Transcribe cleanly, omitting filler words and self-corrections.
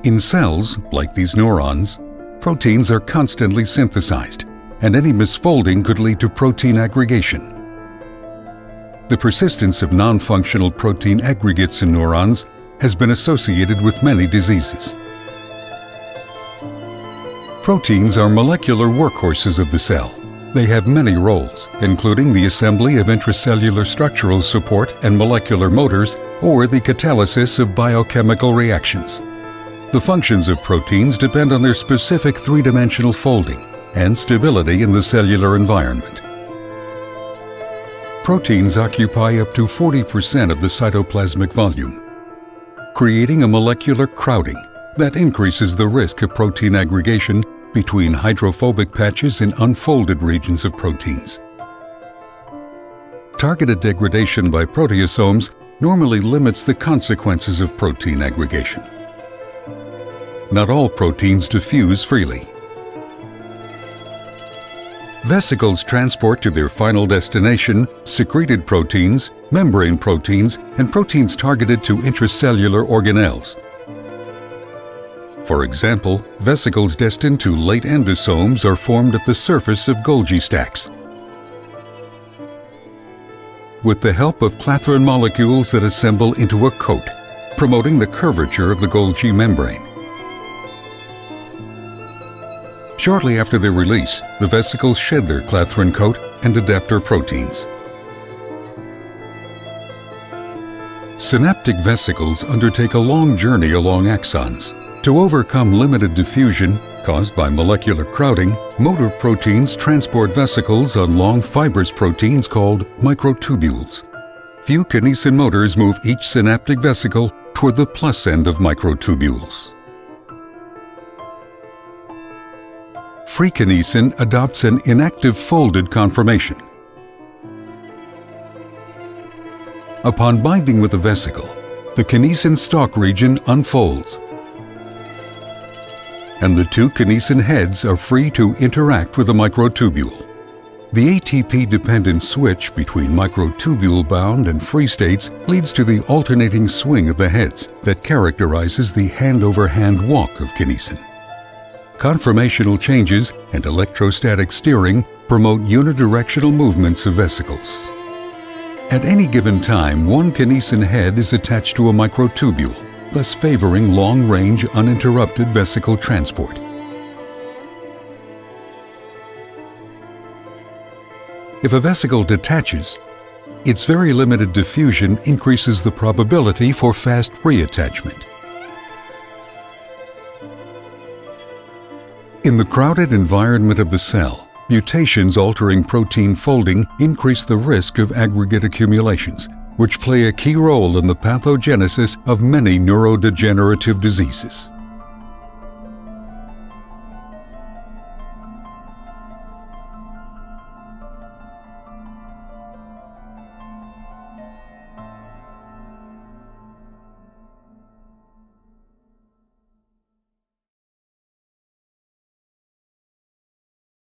In cells, like these neurons, proteins are constantly synthesized, and any misfolding could lead to protein aggregation. The persistence of non-functional protein aggregates in neurons has been associated with many diseases. Proteins are molecular workhorses of the cell. They have many roles, including the assembly of intracellular structural support and molecular motors, or the catalysis of biochemical reactions. The functions of proteins depend on their specific three-dimensional folding and stability in the cellular environment. Proteins occupy up to 40% of the cytoplasmic volume, creating a molecular crowding that increases the risk of protein aggregation between hydrophobic patches in unfolded regions of proteins. Targeted degradation by proteasomes normally limits the consequences of protein aggregation. Not all proteins diffuse freely. Vesicles transport to their final destination secreted proteins, membrane proteins, and proteins targeted to intracellular organelles. For example, vesicles destined to late endosomes are formed at the surface of Golgi stacks. With the help of clathrin molecules that assemble into a coat, promoting the curvature of the Golgi membrane. Shortly after their release, the vesicles shed their clathrin coat and adapter proteins. Synaptic vesicles undertake a long journey along axons. To overcome limited diffusion caused by molecular crowding, motor proteins transport vesicles on long fibrous proteins called microtubules. Few kinesin motors move each synaptic vesicle toward the plus end of microtubules. Free kinesin adopts an inactive folded conformation. Upon binding with the vesicle, the kinesin stalk region unfolds, and the two kinesin heads are free to interact with the microtubule. The ATP-dependent switch between microtubule-bound and free states leads to the alternating swing of the heads that characterizes the hand-over-hand walk of kinesin. Conformational changes and electrostatic steering promote unidirectional movements of vesicles. At any given time, one kinesin head is attached to a microtubule, thus favoring long-range uninterrupted vesicle transport. If a vesicle detaches, its very limited diffusion increases the probability for fast reattachment. In the crowded environment of the cell, mutations altering protein folding increase the risk of aggregate accumulations, which play a key role in the pathogenesis of many neurodegenerative diseases.